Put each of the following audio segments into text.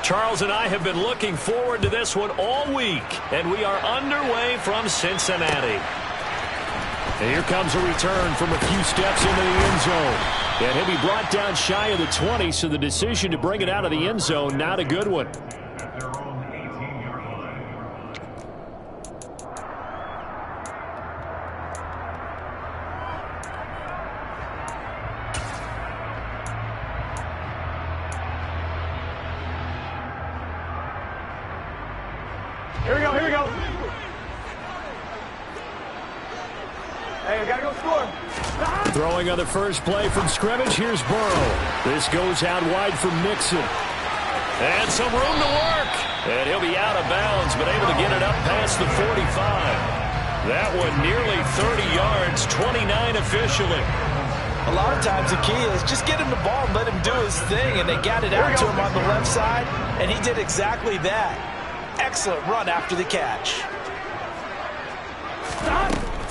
Charles and I have been looking forward to this one all week, and we are underway from Cincinnati. And here comes a return from a few steps into the end zone. And he'll be brought down shy of the 20, so the decision to bring it out of the end zone, not a good one. Here we go, here we go. Hey, I gotta go score. Throwing on the first play from scrimmage, here's Burrow. This goes out wide from Mixon. And some room to work. And he'll be out of bounds, but able to get it up past the 45. That one nearly 30 yards, 29 officially. A lot of times the key is just get him the ball and let him do his thing, and they got it out to him on the left side, and he did exactly that. Excellent run after the catch.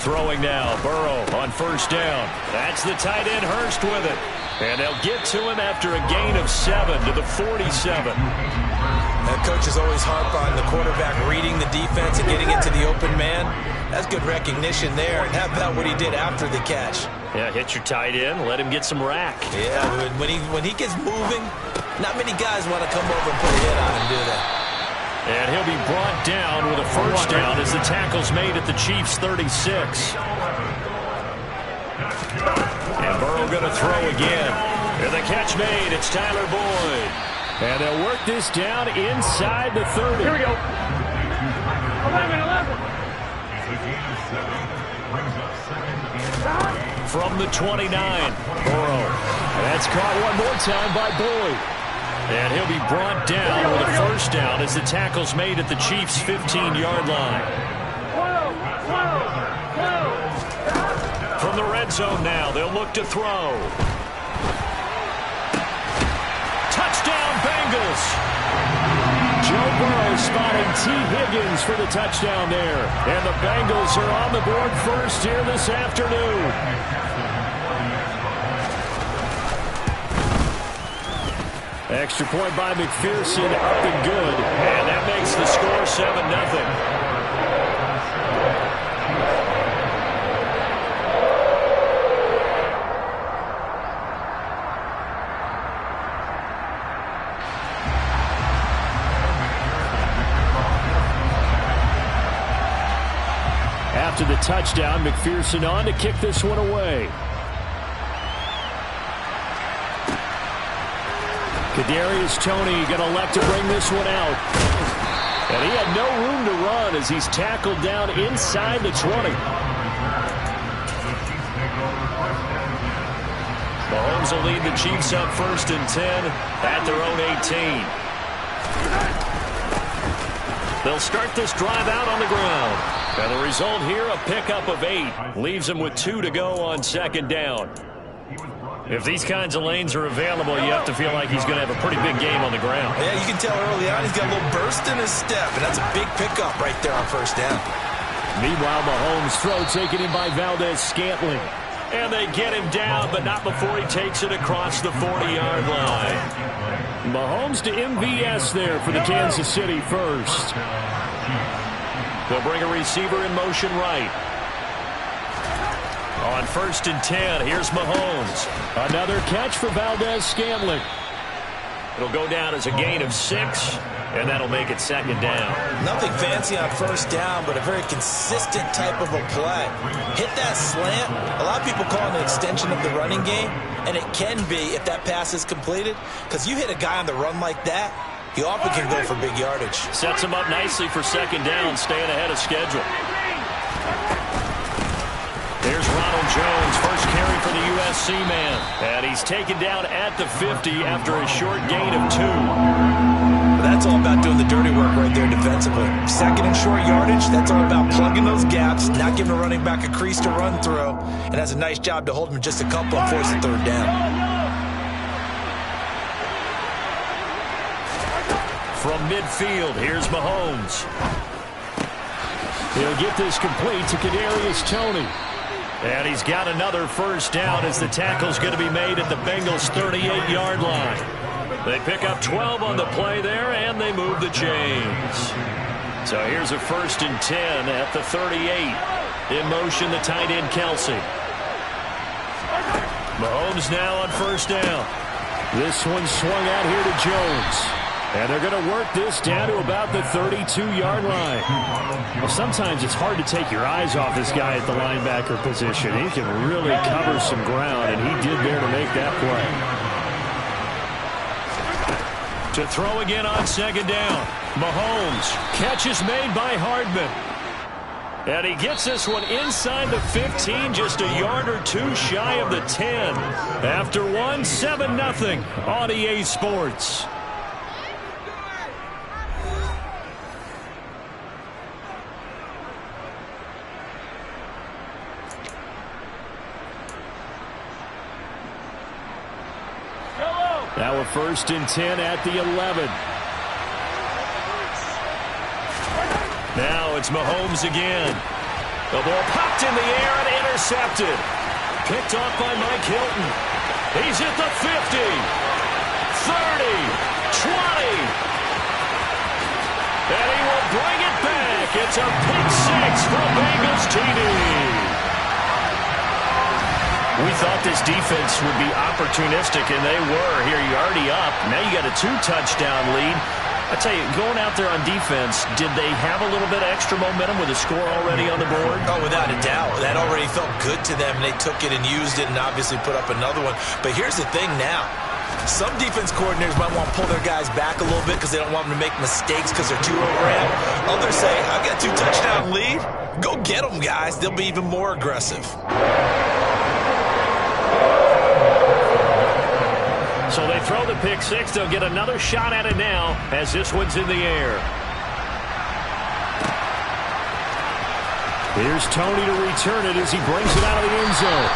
Throwing now, Burrow on first down. That's the tight end Hurst with it. And they'll get to him after a gain of 7 to the 47. That coaches always harp on the quarterback reading the defense and getting into the open man. That's good recognition there. And how about what he did after the catch? Yeah, hit your tight end, let him get some rack. Yeah, when he gets moving, not many guys want to come over and put a hit on him, do they? And he'll be brought down with a first down as the tackle's made at the Chiefs' 36. And Burrow going to throw again. And the catch made. It's Tyler Boyd. And they'll work this down inside the 30. Here we go. 11. From the 29, Burrow. That's caught one more time by Boyd. And he'll be brought down with a first down as the tackle's made at the Chiefs' 15-yard line. From the red zone now, they'll look to throw. Touchdown, Bengals! Joe Burrow spotting T. Higgins for the touchdown there. And the Bengals are on the board first here this afternoon. Extra point by McPherson, up and good. And that makes the score 7-0. After the touchdown, McPherson on to kick this one away. Kadarius Toney going to elect to bring this one out. And he had no room to run as he's tackled down inside the 20. Mahomes will lead the Chiefs up 1st and 10 at their own 18. They'll start this drive out on the ground. And the result here, a pickup of 8. Leaves them with 2 to go on 2nd down. If these kinds of lanes are available, you have to feel like he's going to have a pretty big game on the ground. Yeah, you can tell early on he's got a little burst in his step, and that's a big pickup right there on 1st down. Meanwhile, Mahomes' throw taken in by Valdez-Scantling. And they get him down, but not before he takes it across the 40-yard line. Mahomes to MVS there for the Kansas City first. They'll bring a receiver in motion right. On 1st and 10, here's Mahomes. Another catch for Valdez-Scantling. It'll go down as a gain of 6, and that'll make it 2nd down. Nothing fancy on 1st down, but a very consistent type of a play. Hit that slant. A lot of people call it an extension of the running game, and it can be if that pass is completed, because you hit a guy on the run like that, you often can go for big yardage. Sets him up nicely for 2nd down, staying ahead of schedule. There's Ronald Jones, first carry for the USC man. And he's taken down at the 50 after a short gain of 2. That's all about doing the dirty work right there defensively. 2nd and short yardage, that's all about plugging those gaps, not giving a running back a crease to run through, and has a nice job to hold him just a couple and force the 3rd down. From midfield, here's Mahomes. He'll get this complete to Kadarius Toney. And he's got another first down as the tackle's going to be made at the Bengals' 38-yard line. They pick up 12 on the play there, and they move the chains. So here's a 1st and 10 at the 38. In motion, the tight end, Kelsey. Mahomes now on 1st down. This one swung out here to Jones. And they're going to work this down to about the 32-yard line. Well, sometimes it's hard to take your eyes off this guy at the linebacker position. He can really cover some ground, and he did there to make that play. To throw again on 2nd down. Mahomes. Catch is made by Hardman. And he gets this one inside the 15, just a yard or two shy of the 10. After one, 7-0 on EA Sports. Now a 1st and 10 at the 11. Now it's Mahomes again. The ball popped in the air and intercepted. Picked off by Mike Hilton. He's at the 50, 30, 20. And he will bring it back. It's a pick six for Bengals TD. We thought this defense would be opportunistic, and they were. Here, you're already up. Now you got a 2-touchdown lead. I tell you, going out there on defense, did they have a little bit of extra momentum with a score already on the board? Oh, without a doubt. That already felt good to them. They took it and used it and obviously put up another one. But here's the thing now. Some defense coordinators might want to pull their guys back a little bit because they don't want them to make mistakes because they're too overran. Others say, I got a 2-touchdown lead. Go get them, guys. They'll be even more aggressive. So they throw the pick six. They'll get another shot at it now as this one's in the air. Here's Tony to return it as he brings it out of the end zone.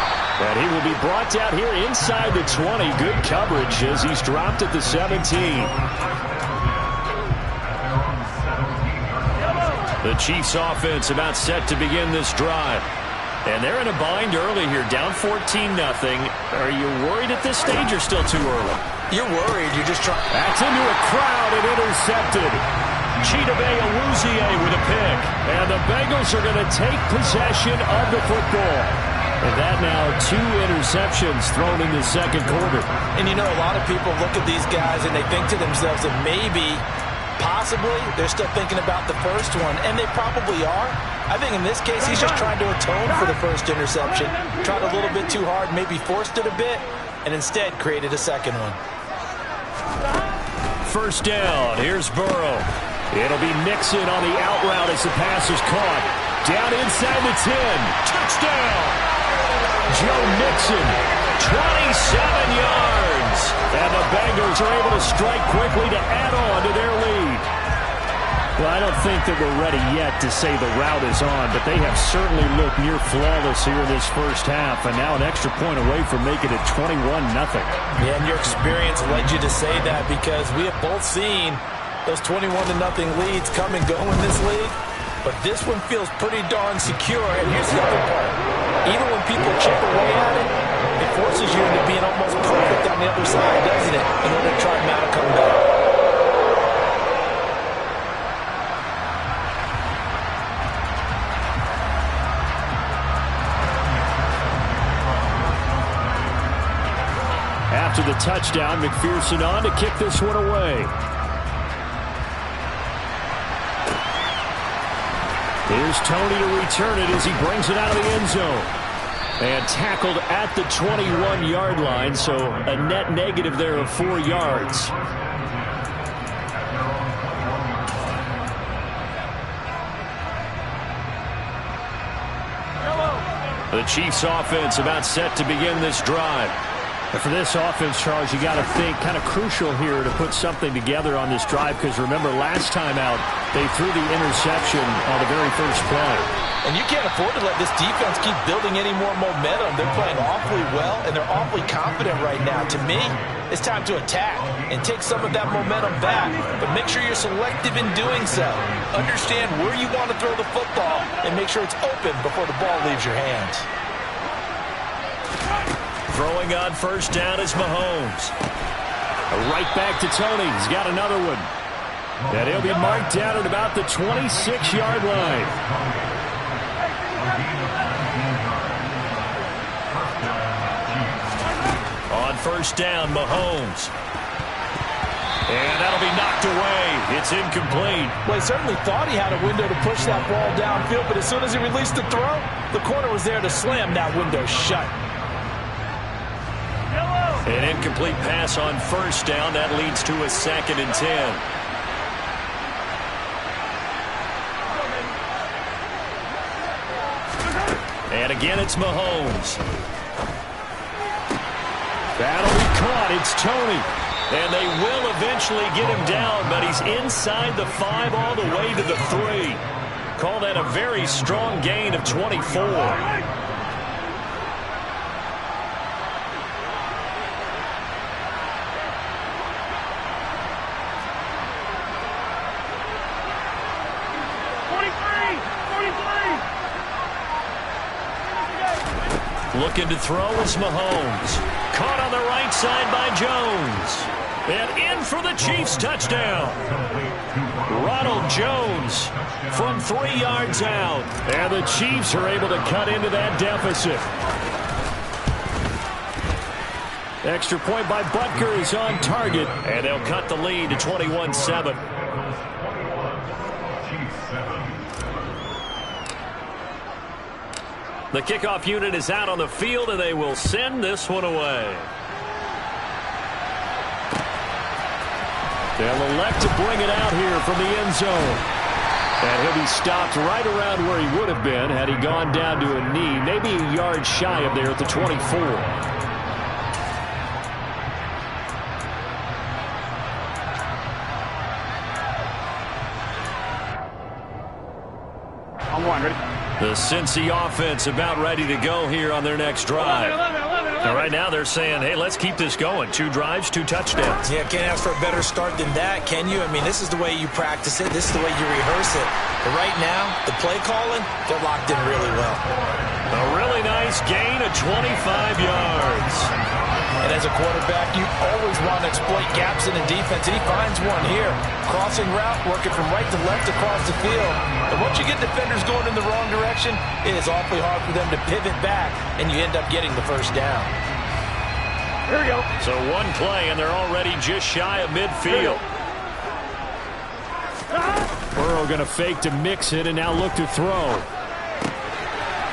And he will be brought down here inside the 20. Good coverage as he's dropped at the 17. The Chiefs offense about set to begin this drive. And they're in a bind early here, down 14-0. Are you worried at this stage or still too early? You're worried. You're just trying. That's into a crowd and intercepted. Chidobe Awuzie with a pick. And the Bengals are going to take possession of the football. And that now 2 interceptions thrown in the second quarter. And you know, a lot of people look at these guys and they think to themselves that maybe, possibly, they're still thinking about the first one. And they probably are. I think in this case, he's just trying to atone for the first interception. Tried a little bit too hard, maybe forced it a bit, and instead created a second one. First down. Here's Burrow. It'll be Mixon on the out route as the pass is caught. Down inside the 10. Touchdown. Joe Mixon, 27 yards. And the Bengals are able to strike quickly to add on to their lead. Well, I don't think that we're ready yet to say the route is on, but they have certainly looked near flawless here in this first half, and now an extra point away from making it 21-0. Yeah, and your experience led you to say that because we have both seen those 21-0 leads come and go in this league, but this one feels pretty darn secure. And here's the other part. Even when people chip away at it, it forces you into being almost perfect on the other side, doesn't it, in order to try and mount a comeback. After the touchdown, McPherson on to kick this one away. Here's Tony to return it as he brings it out of the end zone. And tackled at the 21-yard line, so a net negative there of 4 yards. The Chiefs offense about set to begin this drive. And for this offense, Charles, you got to think kind of crucial here to put something together on this drive because remember last time out they threw the interception on the very first play. And you can't afford to let this defense keep building any more momentum. They're playing awfully well and they're awfully confident right now. To me, it's time to attack and take some of that momentum back, but make sure you're selective in doing so. Understand where you want to throw the football and make sure it's open before the ball leaves your hands. Throwing on first down is Mahomes. Right back to Tony. He's got another one. And he'll be marked down at about the 26-yard line. On first down, Mahomes. And that'll be knocked away. It's incomplete. Well, he certainly thought he had a window to push that ball downfield, but as soon as he released the throw, the corner was there to slam that window shut. An incomplete pass on first down. That leads to a 2nd and 10. And again, it's Mahomes. That'll be caught. It's Tony. And they will eventually get him down, but he's inside the 5 all the way to the 3. Call that a very strong gain of 24. Looking to throw is Mahomes. Caught on the right side by Jones. And in for the Chiefs touchdown. Ronald Jones from 3 yards out. And the Chiefs are able to cut into that deficit. Extra point by Butker is on target. And they'll cut the lead to 21-7. The kickoff unit is out on the field, and they will send this one away. They'll elect to bring it out here from the end zone. And he'll be stopped right around where he would have been had he gone down to a knee, maybe a yard shy of there at the 24. I'm one, ready? The Cincy offense about ready to go here on their next drive. 11. And right now they're saying, hey, let's keep this going. 2 drives, 2 touchdowns. Yeah, can't ask for a better start than that, can you? I mean, this is the way you practice it. This is the way you rehearse it. But right now, the play calling, they're locked in really well. A really nice gain of 25 yards. And as a quarterback, you always want to exploit gaps in the defense, and he finds one here. Crossing route, working from right to left across the field. And once you get defenders going in the wrong direction, it is awfully hard for them to pivot back, and you end up getting the first down. Here we go. So 1 play, and they're already just shy of midfield. Burrow going to fake to Mixon, and now look to throw.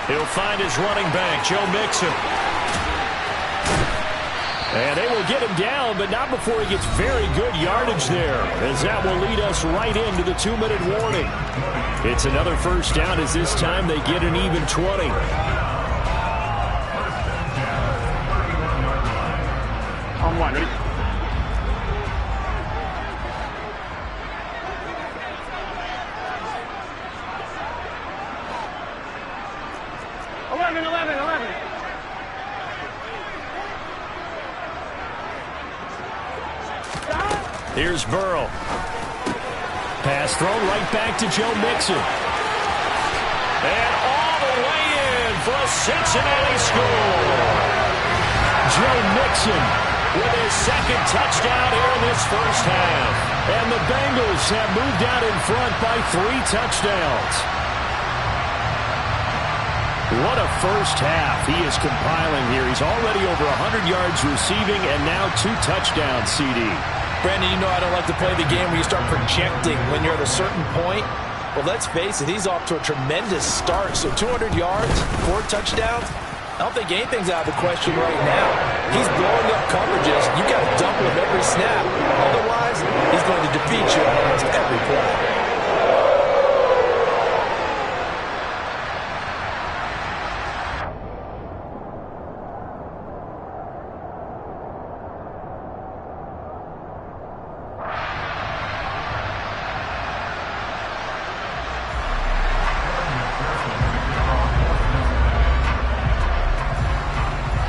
He'll find his running back, Joe Mixon. And they will get him down, but not before he gets very good yardage there, as that will lead us right into the 2-minute warning. It's another first down, as this time they get an even 20. I'm one, ready? Eleven. Here's Burrow. Pass thrown right back to Joe Mixon. And all the way in for a Cincinnati score. Joe Mixon with his 2nd touchdown here in this first half. And the Bengals have moved out in front by 3 touchdowns. What a first half he is compiling here. He's already over 100 yards receiving and now 2 touchdowns, CD. Brandon, you know I don't like to play the game where you start projecting when you're at a certain point. Well, let's face it, he's off to a tremendous start. So 200 yards, 4 touchdowns. I don't think anything's out of the question right now. He's blowing up coverages. You got to double him every snap. Otherwise, he's going to defeat you on almost every play.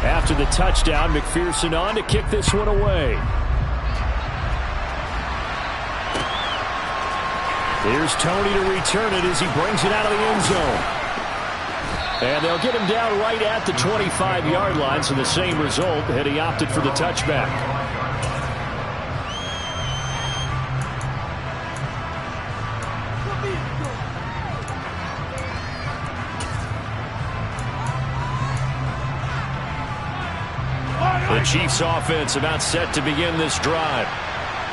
After the touchdown, McPherson on to kick this one away. Here's Tony to return it as he brings it out of the end zone. And they'll get him down right at the 25-yard line, so the same result had he opted for the touchback. Chiefs offense about set to begin this drive.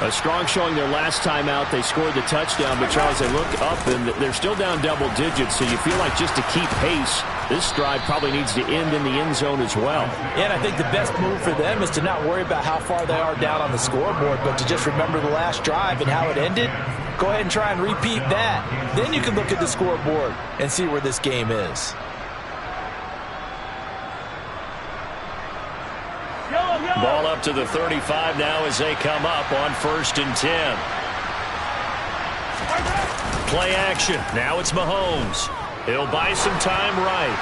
A strong showing their last time out. They scored the touchdown, but Charles, they look up and they're still down double digits, so you feel like just to keep pace, this drive probably needs to end in the end zone as well. Yeah, and I think the best move for them is to not worry about how far they are down on the scoreboard, but to just remember the last drive and how it ended. Go ahead and try and repeat that. Then you can look at the scoreboard and see where this game is. Ball up to the 35 now as they come up on 1st and 10. Play action. Now it's Mahomes. He'll buy some time right.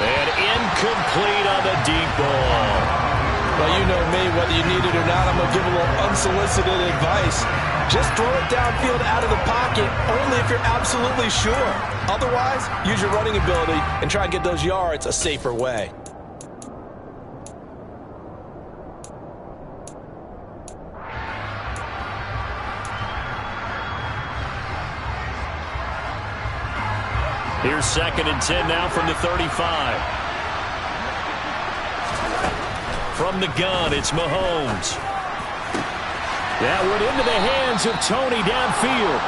And incomplete on the deep ball. Well, you know me, whether you need it or not, I'm going to give a little unsolicited advice. Just throw it downfield out of the pocket, only if you're absolutely sure. Otherwise, use your running ability and try and get those yards a safer way. Here's 2nd and 10 now from the 35. From the gun, it's Mahomes. That went into the hands of Tony downfield.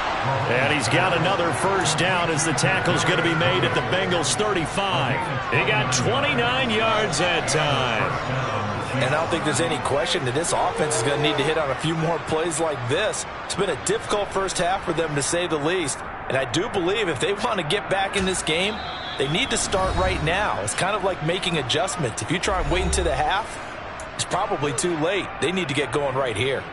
And he's got another first down as the tackle's going to be made at the Bengals 35. He got 29 yards that time. And I don't think there's any question that this offense is going to need to hit on a few more plays like this. It's been a difficult first half for them, to say the least. And I do believe if they want to get back in this game, they need to start right now. It's kind of like making adjustments. If you try and wait until the half, it's probably too late. They need to get going right here.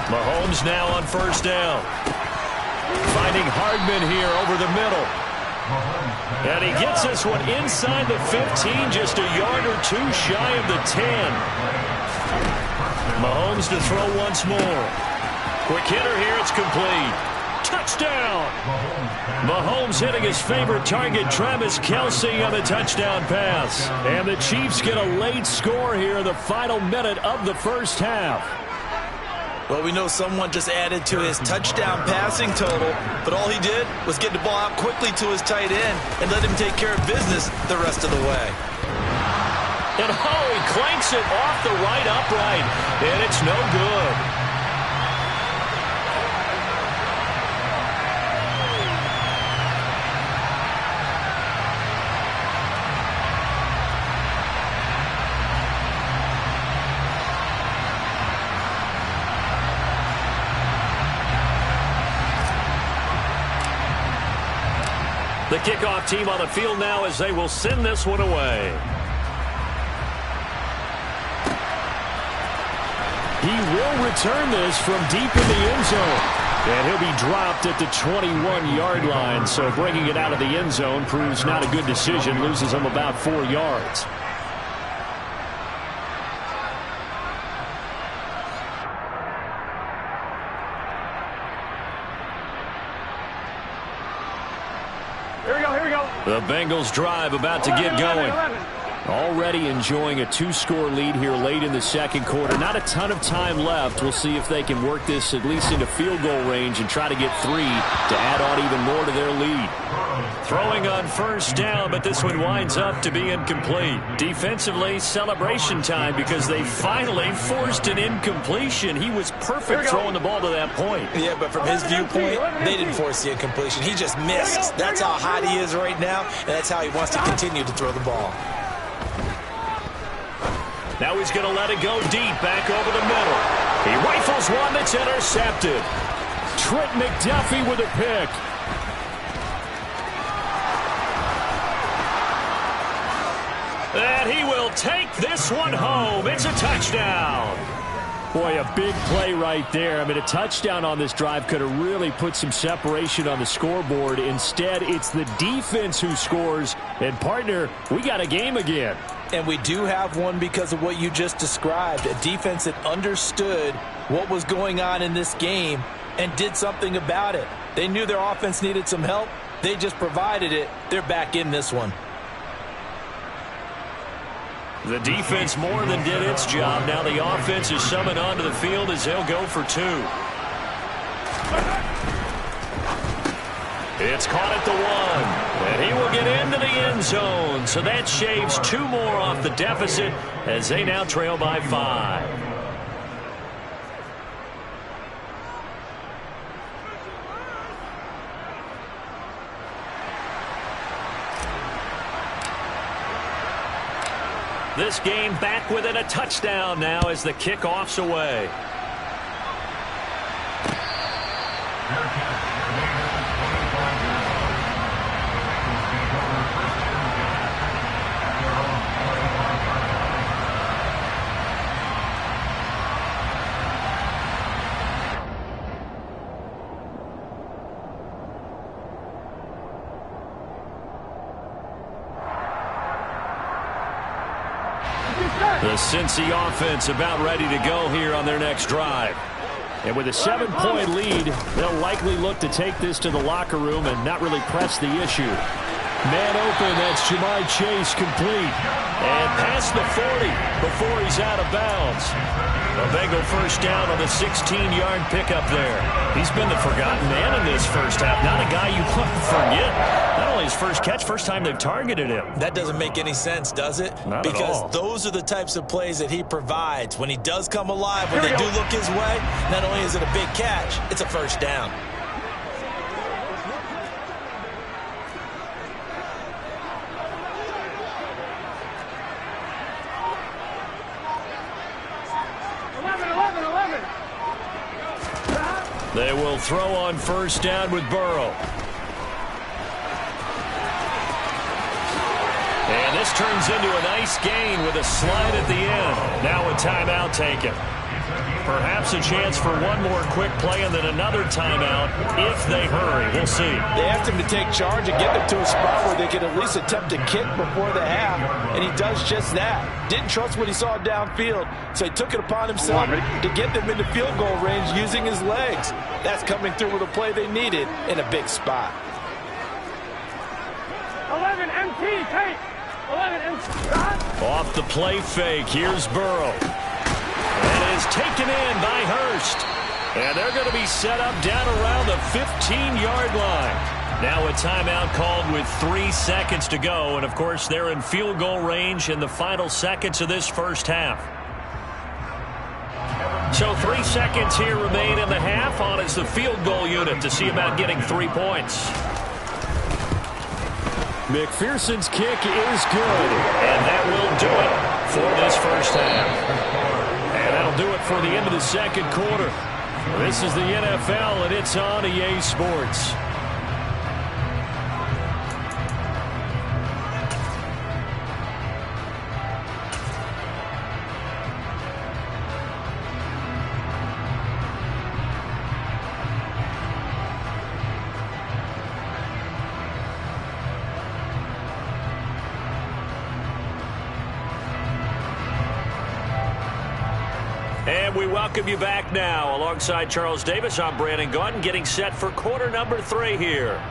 Mahomes now on 1st down. Finding Hardman here over the middle. And he gets this one inside the 15, just a yard or two shy of the 10. Mahomes to throw once more. Quick hitter here, it's complete. Touchdown! Mahomes hitting his favorite target, Travis Kelce, on the touchdown pass. And the Chiefs get a late score here in the final minute of the first half. Well, we know someone just added to his touchdown passing total, but all he did was get the ball out quickly to his tight end and let him take care of business the rest of the way. And he clanks it off the right upright, and it's no good. The kickoff team on the field now as they will send this one away. He will return this from deep in the end zone. And he'll be dropped at the 21-yard line. So bringing it out of the end zone proves not a good decision. Loses him about 4 yards. The Bengals drive about to get going. Already enjoying a 2-score lead here late in the second quarter. Not a ton of time left. We'll see if they can work this at least into field goal range and try to get 3 to add on even more to their lead. Throwing on 1st down, but this one winds up to be incomplete. Defensively, celebration time because they finally forced an incompletion. He was perfect throwing the ball to that point. Yeah, but from his viewpoint, they didn't force the incompletion. He just missed. That's how hot he is right now, and that's how he wants to continue to throw the ball. Now he's going to let it go deep back over the middle. He rifles one that's intercepted. Trent McDuffie with a pick. And he will take this one home. It's a touchdown. Boy, a big play right there. I mean, a touchdown on this drive could have really put some separation on the scoreboard. Instead, it's the defense who scores. And, partner, we got a game again. And we do have one because of what you just described. A defense that understood what was going on in this game and did something about it. They knew their offense needed some help. They just provided it. They're back in this one. The defense more than did its job. Now the offense is summoned onto the field as they'll go for 2. It's caught at the 1, and he will get into the end zone. So that shaves 2 more off the deficit as they now trail by 5. This game back within a touchdown now as the kickoff's away. The Cincy offense about ready to go here on their next drive. And with a 7-point lead, they'll likely look to take this to the locker room and not really press the issue. Man open, that's Ja'Marr Chase complete. And past the 40 before he's out of bounds. A Bengal first down on the 16-yard pickup there. He's been the forgotten man in this first half. Not a guy you want to forget. Not only his first catch, first time they've targeted him. That doesn't make any sense, does it? Not because at all. Those are the types of plays that he provides. When he does come alive, when they do look his way, not only is it a big catch, it's a first down. They will throw on first down with Burrow. And this turns into a nice gain with a slide at the end. Now a timeout taken. Perhaps a chance for one more quick play and then another timeout if they hurry. We'll see. They asked him to take charge and get them to a spot where they could at least attempt to kick before the half, and he does just that. Didn't trust what he saw downfield, so he took it upon himself to get them into field goal range using his legs. That's coming through with a play they needed in a big spot. 11 MT, take 11 MT. Off the play fake, here's Burrow. And is taken in by Hurst. And they're going to be set up down around the 15-yard line. Now a timeout called with 3 seconds to go. And, of course, they're in field goal range in the final seconds of this first half. So 3 seconds here remain in the half. On is the field goal unit to see about getting 3 points. McPherson's kick is good. And that will do it for this first half. And that'll do it for the end of the second quarter. This is the NFL, and it's on EA Sports. And we welcome you back now. Alongside Charles Davis, I'm Brandon Gaudin, getting set for quarter number 3 here.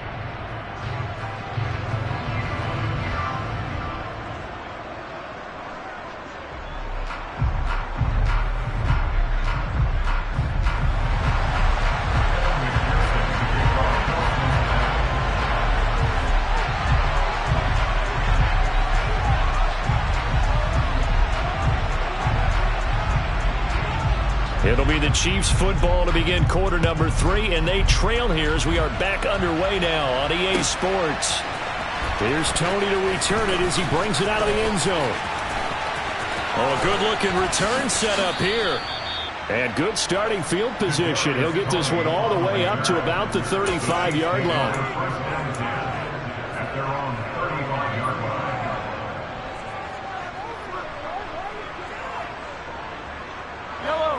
It'll be the Chiefs football to begin quarter number 3, and they trail here as we are back underway now on EA Sports. Here's Tony to return it as he brings it out of the end zone. Oh, a good-looking return set up here. And good starting field position. He'll get this one all the way up to about the 35-yard line.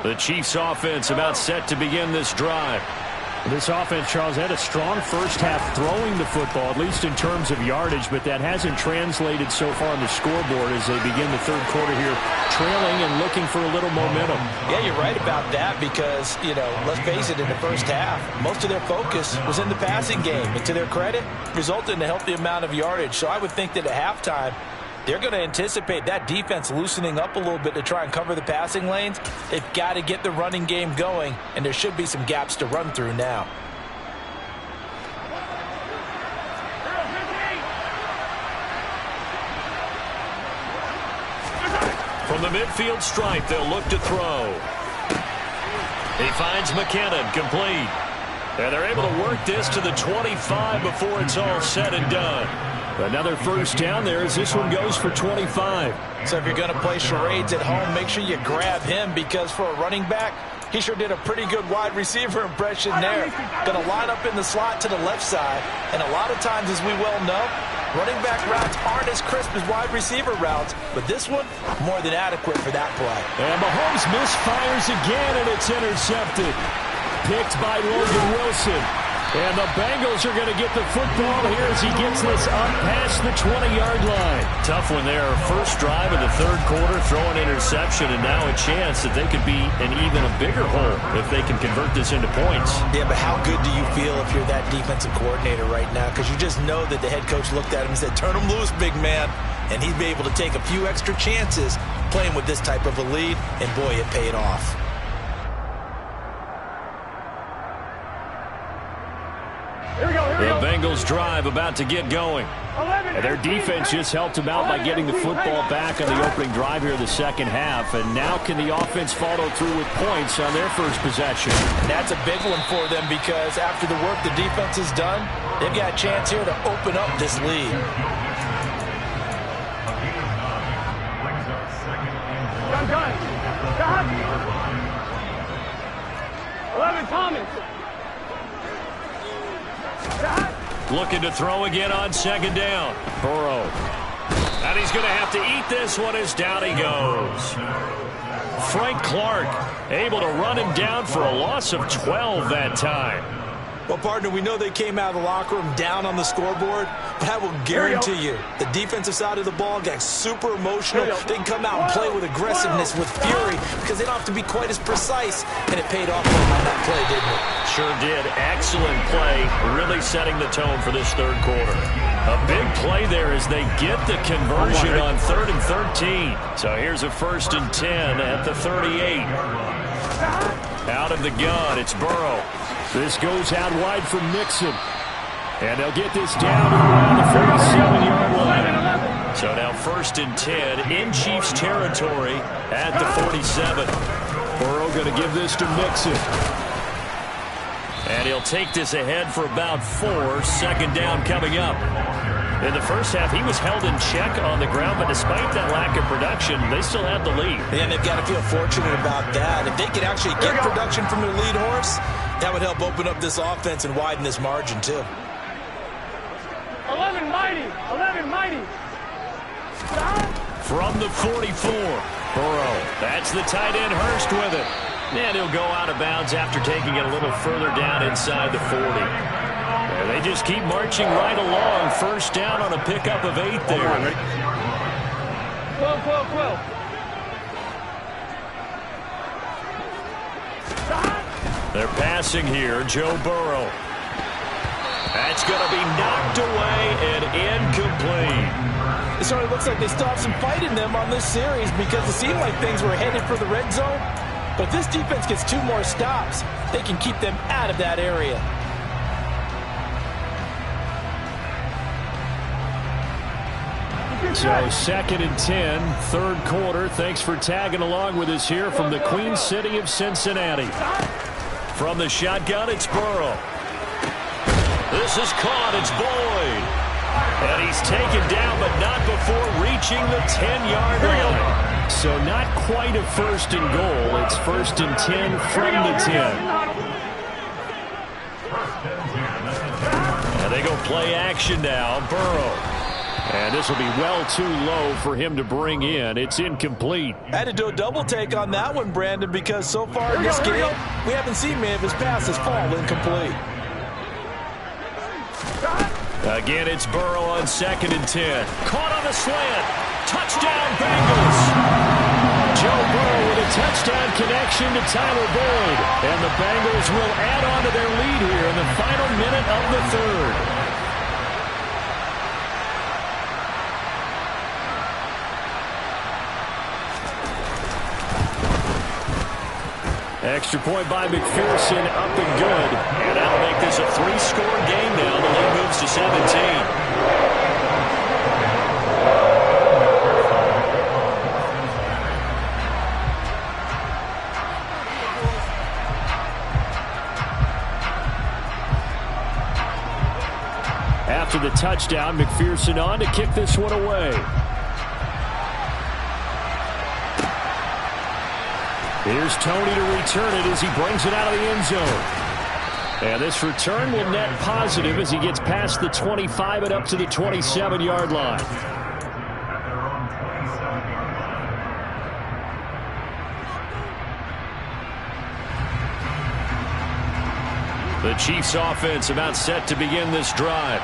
The Chiefs offense about set to begin this drive. This offense, Charles, had a strong first half throwing the football, at least in terms of yardage, but that hasn't translated so far on the scoreboard as they begin the third quarter here, trailing and looking for a little momentum. Yeah, you're right about that because, let's face it, in the first half, most of their focus was in the passing game. And to their credit, resulted in a healthy amount of yardage. So I would think that at halftime, they're going to anticipate that defense loosening up a little bit to try and cover the passing lanes. They've got to get the running game going, and there should be some gaps to run through now. From the midfield stripe, they'll look to throw. He finds McKinnon, complete. And they're able to work this to the 25 before it's all said and done. Another first down there as this one goes for 25. So if you're going to play charades at home, make sure you grab him, because for a running back, he sure did a pretty good wide receiver impression there. Going to line up in the slot to the left side. And a lot of times, as we well know, running back routes aren't as crisp as wide receiver routes, but this one, more than adequate for that play. And Mahomes misfires again, and it's intercepted. Picked by Logan Wilson. And the Bengals are going to get the football here as he gets this up past the 20-yard line. Tough one there. First drive of the third quarter, throw an interception, and now a chance that they could be in even a bigger hole if they can convert this into points. Yeah, but how good do you feel if you're that defensive coordinator right now? Because you just know that the head coach looked at him and said, turn him loose, big man. And he'd be able to take a few extra chances playing with this type of a lead, and boy, it paid off. The Bengals drive about to get going. And their defense just helped them out by getting the football back on the opening drive here in the second half. And now can the offense follow through with points on their first possession? And that's a big one for them, because after the work the defense has done, they've got a chance here to open up this lead. Gun. 11 Thomas. Looking to throw again on second down. Burrow. And he's going to have to eat this one as down he goes. Frank Clark able to run him down for a loss of 12 that time. Well, partner, we know they came out of the locker room down on the scoreboard, but I will guarantee you the defensive side of the ball got super emotional. They can come out and play with aggressiveness, with fury, because they don't have to be quite as precise, and it paid off for them on that play, didn't it? Sure did. Excellent play, really setting the tone for this third quarter. A big play there as they get the conversion on 3rd and 13. So here's a 1st and 10 at the 38. Out of the gun, it's Burrow. This goes out wide for Mixon. And they'll get this down around the 47-yard line. So now 1st and 10 in Chiefs territory at the 47. Burrow going to give this to Mixon. And he'll take this ahead for about 4. Second down coming up. In the first half, he was held in check on the ground, but despite that lack of production, they still have the lead. And they've got to feel fortunate about that. If they could actually get production from their lead horse, that would help open up this offense and widen this margin, too. 11 mighty. From the 44, Burrow. That's the tight end, Hurst, with it. And he'll go out of bounds after taking it a little further down inside the 40. And they just keep marching right along. First down on a pickup of 8 there. 12. They're passing here, Joe Burrow. That's going to be knocked away and incomplete. It certainly looks like they still have some fight in them on this series, because it seemed like things were headed for the red zone. But if this defense gets 2 more stops, they can keep them out of that area. So 2nd and 10, third quarter. Thanks for tagging along with us here from the Queen City of Cincinnati. From the shotgun, it's Burrow. This is caught. It's Boyd. And he's taken down, but not before reaching the 10-yard line. So not quite a 1st and goal. It's 1st and 10 from the 10. And they go play action now. Burrow. And this will be well too low for him to bring in. It's incomplete. I had to do a double take on that one, Brandon, because so far in this game, we haven't seen many of his passes fall incomplete. Again, it's Burrow on 2nd and 10. Caught on the slant. Touchdown, Bengals. Joe Burrow with a touchdown connection to Tyler Boyd. And the Bengals will add on to their lead here in the final minute of the third. Extra point by McPherson, up and good. And that'll make this a 3-score game now. The lead moves to 17. After the touchdown, McPherson on to kick this one away. Here's Tony to return it as he brings it out of the end zone. And this return will net positive as he gets past the 25 and up to the 27-yard line. The Chiefs offense about set to begin this drive.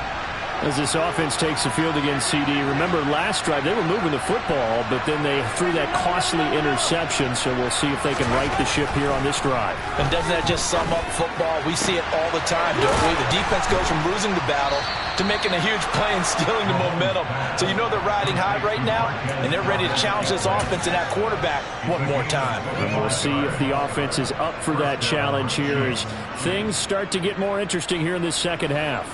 As this offense takes the field against CD, remember last drive they were moving the football, but then they threw that costly interception, so we'll see if they can right the ship here on this drive. And doesn't that just sum up football? We see it all the time, don't we? The defense goes from losing the battle to making a huge play and stealing the momentum. So you know they're riding high right now, and they're ready to challenge this offense and that quarterback one more time. And we'll see if the offense is up for that challenge here as things start to get more interesting here in this second half.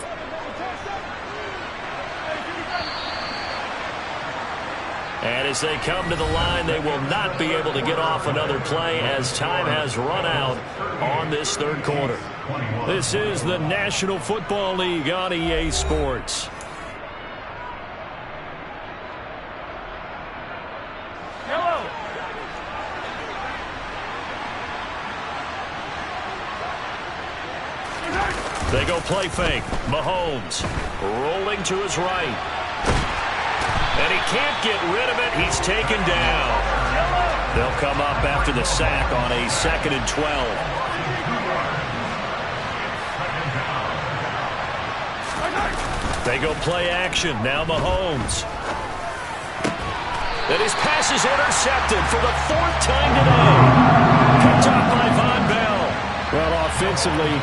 And as they come to the line, they will not be able to get off another play as time has run out on this third quarter. This is the National Football League on EA Sports. They go play fake. Mahomes rolling to his right. And he can't get rid of it. He's taken down. They'll come up after the sack on a 2nd and 12. They go play action. Now Mahomes. And his pass is intercepted for the 4th time today. Picked up by Von Bell. Well, offensively,